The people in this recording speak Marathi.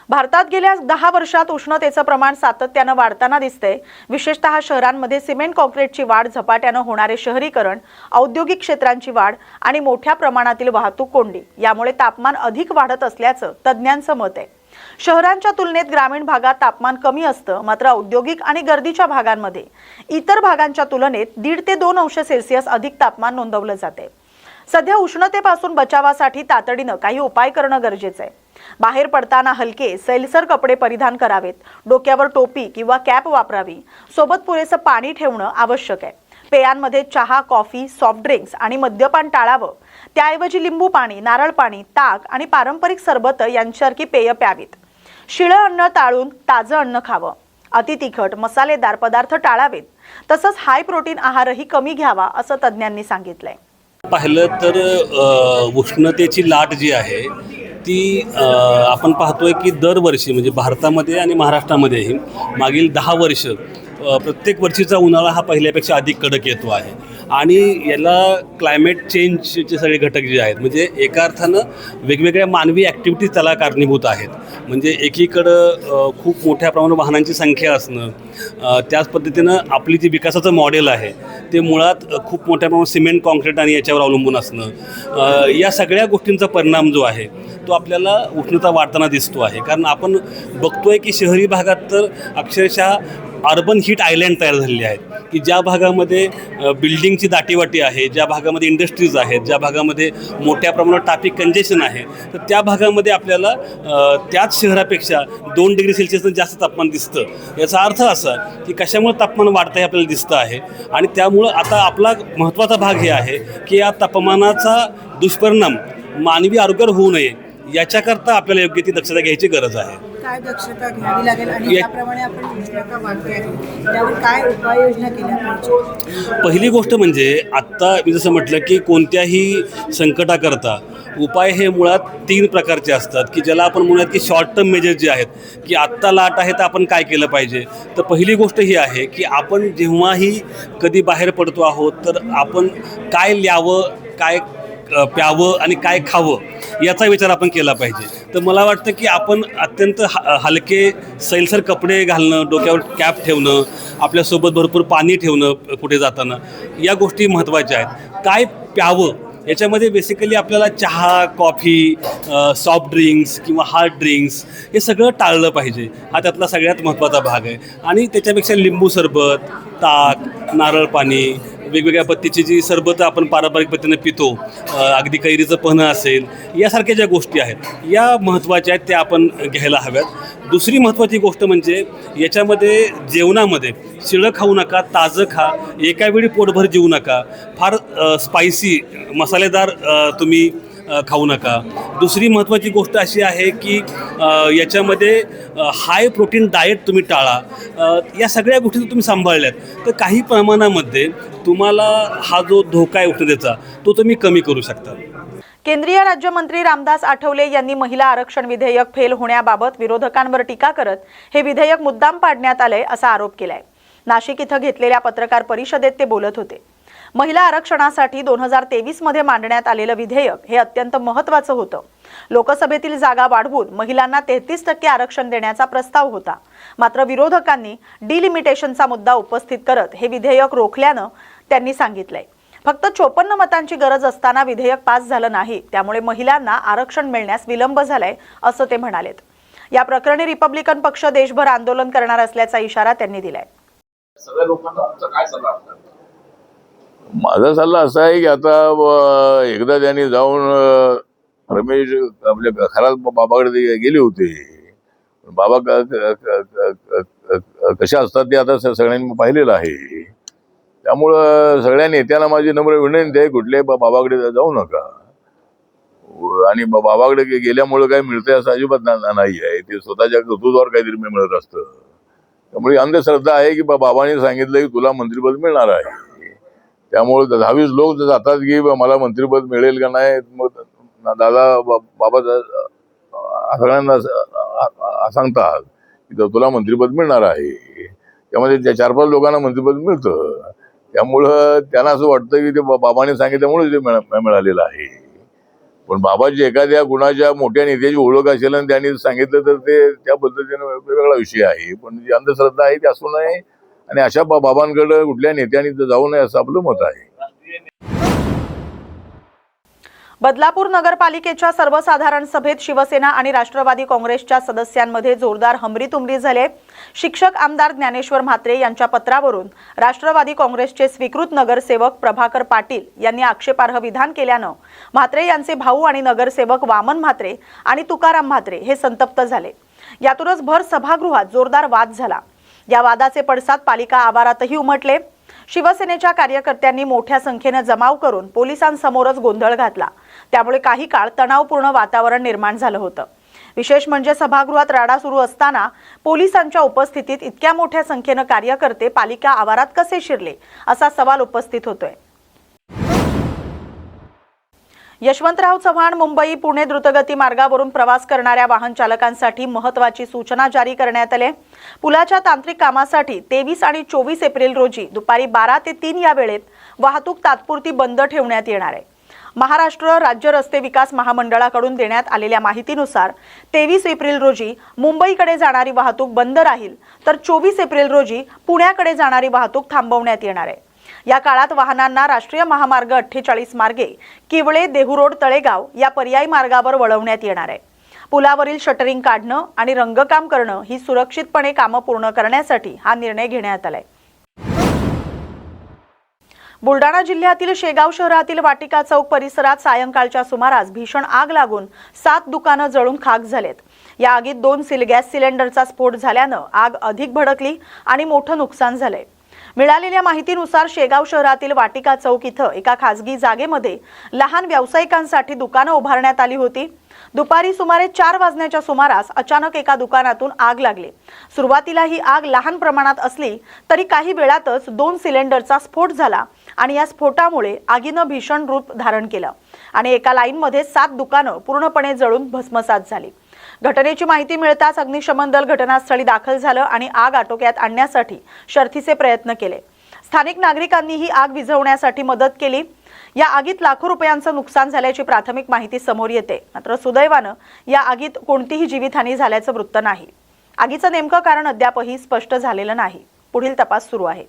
भारतात गेल्या 10 वर्षात उष्णतेचं प्रमाण सातत्यानं वाढताना दिसतंय। विशेषतः शहरांमध्ये सिमेंट काँक्रीटची वाढ, झपाट्यानं होणारे शहरीकरण, औद्योगिक क्षेत्रांची वाढ आणि मोठ्या प्रमाणातील वाहतूक कोंडी यामुळे तापमान अधिक वाढत असल्याचं तज्ज्ञांचं मत आहे। शहरांच्या तुलनेत ग्रामीण भागात तापमान कमी असतं, मात्र औद्योगिक आणि गर्दीच्या भागांमध्ये इतर भागांच्या तुलनेत 1.5 ते 2 अंश सेल्सिअस अधिक तापमान नोंदवलं जाते। सध्या उष्णतेपासून बचावासाठी तातडीनं काही उपाय करणं गरजेचं आहे। बाहेर पडताना हलके सैलसर कपडे परिधान करावेत, डोक्यावर टोपी किंवा कॅप वापरावी, सोबत पुरेसं पाणी ठेवणं आवश्यक आहे। पेयांमध्ये चहा, कॉफी, सॉफ्ट ड्रिंक्स आणि मद्यपान टाळावं, त्याऐवजी लिंबू पाणी, नारळ पाणी, ताक आणि पारंपरिक सरबत यांसारखी पेय प्यावीत। शिळं अन्न टाळून ताजं अन्न खावं, अति तिखट मसालेदार पदार्थ टाळावेत, तसंच हाय प्रोटीन आहारही कमी घ्यावा असं तज्ज्ञांनी सांगितलंय। पाहिलं तर उष्णतेची लाट जी आहे ती आपण पाहतोय की दरवर्षी म्हणजे भारतामध्ये आणि महाराष्ट्रामध्येही मागील 10 वर्ष प्रत्येक वर्षीचा उन्हाळा हा पहिल्यापेक्षा अधिक कडक येतो आहे आणि याला क्लायमेट चेंजचे सगळे घटक जे आहेत म्हणजे एका अर्थानं वेगवेगळ्या मानवी ॲक्टिव्हिटीज त्याला कारणीभूत आहेत। म्हणजे एकीकडं खूप मोठ्या प्रमाणात वाहनांची संख्या असणं, त्याच पद्धतीनं आपली जी विकासाचं मॉडेल आहे ते मुळात खूप मोठ्या प्रमाणात सिमेंट काँक्रीट आणि याच्यावर अवलंबून असणं, या सगळ्या गोष्टींचा परिणाम जो आहे तो आपल्याला उष्णता वाढताना दिसतो आहे। कारण आपण बघतोय की शहरी भागात तर अक्षरशः अर्बन हीट आयलँड तयार झालेले आहेत की ज्या भागामध्ये बिल्डिंगची दाटीवाटी आहे, ज्या भागामध्ये इंडस्ट्रीज आहेत, ज्या भागामध्ये मोठ्या प्रमाणात ट्रॅफिक कंजेशन आहे, तर त्या भागामध्ये आपल्याला त्याच शहरापेक्षा 2 डिग्री सेल्सिअसनं जास्त तापमान दिसतं। याचा अर्थ असा की कशामुळे तापमान वाढतं हे आपल्याला दिसतं आहे आणि त्यामुळं आता आपला महत्त्वाचा भाग हे आहे की या तापमानाचा दुष्परिणाम मानवी आरोग्यावर होऊ नये याच्याकरता आपल्याला योग्य ती दक्षता घ्यायची गरज आहे। काय दक्षता घ्यावी लागेल आणि त्याप्रमाणे आपण उष्णता वाढते त्यावर काय उपाययोजना केल्या पाहिजे? पहिली गोष्ट म्हणजे आत्ता मी जसं म्हटलं की कोणत्याही संकटाकरता उपाय हे मुळात 3 प्रकारचे असतात की ज्याला आपण म्हणूयात की शॉर्ट टर्म मेजर जे आहेत की आत्ता लाट आहे तर आपण काय केलं पाहिजे। तर पहिली गोष्ट ही आहे की आपण जेव्हाही कधी बाहेर पडतो आहोत तर आपण काय ल्यावं, काय प्यावं आणि काय खावं याचा विचार आपण केला पाहिजे। तर मला वाटतं की आपण अत्यंत हलके सैलसर कपडे घालणं, डोक्यावर कॅप ठेवणं, आपल्यासोबत भरपूर पाणी ठेवणं कुठे जाताना, या गोष्टी महत्त्वाच्या आहेत। काय प्यावं याच्यामध्ये बेसिकली आपल्याला चहा, कॉफी, सॉफ्ट ड्रिंक्स किंवा हार्ड ड्रिंक्स हे सगळं टाळलं पाहिजे, हा त्यातला सगळ्यात महत्त्वाचा भाग आहे। आणि त्याच्यापेक्षा लिंबू सरबत, ताक, नारळ पाणी, वेगवेगळ्या पद्धतीची जी सरबतं आपण पारंपरिक पद्धतीने पितो, अगदी कैरीचं पन्हं असेल, यासारख्या ज्या गोष्टी आहेत या महत्त्वाच्या आहेत, त्या आपण घ्यायला हव्यात। दुसरी महत्त्वाची गोष्ट म्हणजे याच्यामध्ये जेवणामध्ये शिळं खाऊ नका, ताजं खा, एका वेळी पोटभर जेवू नका, फार स्पायसी मसालेदार तुम्ही खाऊ नका। दुसरी महत्त्वाची गोष्ट अशी आहे की याच्यामध्ये हाय प्रोटीन डाएट तुम्ही टाळा। या सगळ्या गोष्टी तुम्ही सांभाळल्यात तर काही प्रमाणामध्ये तुम्हाला हा जो धोका आहे उष्णतेचा तो तुम्ही कमी करू शकता। केंद्रीय राज्यमंत्री रामदास आठवले यांनी महिला आरक्षण विधेयक फेल होण्याबाबत विरोधकांवर टीका करत हे विधेयक मुद्दाम पाडण्यात आलंय असा आरोप केलाय। नाशिक इथं घेतलेल्या पत्रकार परिषदेत ते बोलत होते। महिला आरक्षणासाठी 2023 मध्ये मांडण्यात आलेलं विधेयक हे अत्यंत महत्त्वाचं होतं। लोकसभेतील जागा वाढवून महिलांना 33% आरक्षण देण्याचा प्रस्ताव होता, मात्र विरोधकांनी डिलिमिटेशनचा मुद्दा उपस्थित करत हे विधेयक रोखल्यानं त्यांनी सांगितलंय फक्त 54 मतांची गरज असताना विधेयक पास झालं नाही, त्यामुळे महिलांना आरक्षण मिळण्यास विलंब झालाय असं ते म्हणालेत। या प्रकरणी रिपब्लिकन पक्ष देशभर आंदोलन करणार असल्याचा इशारा त्यांनी दिलाय। सगळ्या लोकांना तुमचा काय सल्ला असणार? माझा सल्ला असा आहे की आता एकदा त्यांनी जाऊन रमेश आपल्या घरात बाबाकडे गेले होते। बाबा कशा असतात ते आता सगळ्यांनी पाहिलेलं आहे। त्यामुळं सगळ्या नेत्यांना माझी नम्र विनंती आहे, कुठल्याही बाबाकडे जाऊ नका आणि बाबाकडे गेल्यामुळे काय मिळतंय असं अजिबात नाही आहे। ते स्वतःच्या कर्तृत्वावर काहीतरी मिळत असतं। त्यामुळे अंधश्रद्धा आहे की बाबांनी सांगितलं की तुला मंत्रिपद मिळणार आहे, त्यामुळे 10-20 लोक जातात की मला मंत्रिपद मिळेल का नाही। मग दादा बाबा सगळ्यांना सांगतात की तुला मंत्रिपद मिळणार आहे, त्यामध्ये 4-5 लोकांना मंत्रिपद मिळतं। त्यामुळं त्यांना असं वाटतं की ते बाबांनी सांगितल्यामुळे ते मिळालेलं आहे। पण बाबाची एखाद्या गुणाच्या मोठ्या नेत्याची ओळख असेल आणि त्यांनी सांगितलं तर ते त्या पद्धतीने वेगळा विषय आहे. पण जी अंधश्रद्धा आहे ती असू नये आणि अशा बाबांकडे कुठल्या नेत्यांनी जाऊ नये असं आपलं मत आहे. बदलापूर नगरपालिकेच्या सर्वसाधारण सभेत शिवसेना आणि राष्ट्रवादी काँग्रेसच्या सदस्यांमध्ये जोरदार हमरीतुमरी झाली. शिक्षक आमदार ज्ञानेश्वर म्हात्रे यांच्या पत्रावरून राष्ट्रवादी काँग्रेसचे स्वीकृत नगरसेवक प्रभाकर पाटील यांनी आक्षेपार्ह विधान केल्यानं म्हात्रे यांचे भाऊ आणि नगरसेवक वामन म्हात्रे आणि तुकाराम म्हात्रे हे संतप्त झाले. यातूनच भर सभागृहात जोरदार वाद झाला. या वादाचे पडसाद पालिका आवारातही उमटले. शिवसेनेच्या कार्यकर्त्यांनी मोठ्या संख्येने जमाव करून पोलिसांसमोरच गोंधळ घातला. त्यामुळे काही काळ तणावपूर्ण वातावरण निर्माण झालं होतं. विशेष म्हणजे सभागृहात राडा सुरू असताना पोलिसांच्या उपस्थितीत इतक्या मोठ्या संख्येने कार्यकर्ते पालिका आवारात कसे शिरले असा सवाल उपस्थित होतोय. यशवंतराव चव्हाण मुंबई पुणे द्रुतगती मार्गावरून प्रवास करणाऱ्या वाहन चालकांसाठी महत्त्वाची सूचना जारी करण्यात आली. पुलाच्या तांत्रिक कामासाठी 23 आणि 24 एप्रिल रोजी दुपारी 12 ते 3 या वेळेत वाहतूक तात्पुरती बंद ठेवण्यात येणार आहे. महाराष्ट्र राज्य रस्ते विकास महामंडळाकडून देण्यात आलेल्या माहितीनुसार 23 एप्रिल रोजी मुंबईकडे जाणारी वाहतूक बंद राहील, तर 24 एप्रिल रोजी पुण्याकडे जाणारी वाहतूक थांबवण्यात येणार आहे. या काळात वाहनांना राष्ट्रीय महामार्ग 48 मार्गे किवळे देहुरोड तळेगाव या पर्यायी मार्गावर वळवण्यात येणार आहे. पुलावरील शटरिंग काढणं आणि रंगकाम करणं ही सुरक्षितपणे कामं पूर्ण करण्यासाठी हा निर्णय घेण्यात आलाय. बुलडाणा जिल्ह्यातील शेगाव शहरातील वाटिका चौक परिसरात सायंकाळच्या सुमारास भीषण आग लागून 7 दुकानं जळून खाक झालेत. या आगीत 2 गॅस सिलेंडरचा स्फोट झाल्यानं आग अधिक भडकली आणि मोठं नुकसान झालंय. मिळालेल्या माहितीनुसार शेगाव शहरातील वाटिका चौक इथं एका खासगी जागेमध्ये लहान व्यावसायिकांसाठी दुकानं उभारण्यात आली होती. दुपारी सुमारे 4 वाजण्याच्या सुमारास अचानक एका दुकानातून आग लागली. सुरुवातीला ही आग लहान प्रमाणात असली तरी काही वेळातच 2 सिलेंडरचा स्फोट झाला आणि या स्फोटामुळे आगीनं भीषण रूप धारण केलं आणि एका लाईनमध्ये 7 दुकानं पूर्णपणे जळून भस्मसात झाली. घटनेची माहिती मिळताच अग्निशमन दल घटनास्थळी दाखल झालं आणि आग आटोक्यात आणण्यासाठी शर्थीचे प्रयत्न केले. स्थानिक नागरिकांनीही आग विझवण्यासाठी मदत केली. या आगीत लाखो रुपयांचं नुकसान झाल्याची प्राथमिक माहिती समोर येते. मात्र सुदैवानं या आगीत कोणतीही जीवितहानी झाल्याचं वृत्त नाही. आगीचं नेमकं कारण अद्यापही स्पष्ट झालेलं नाही. पुढील तपास सुरू आहे.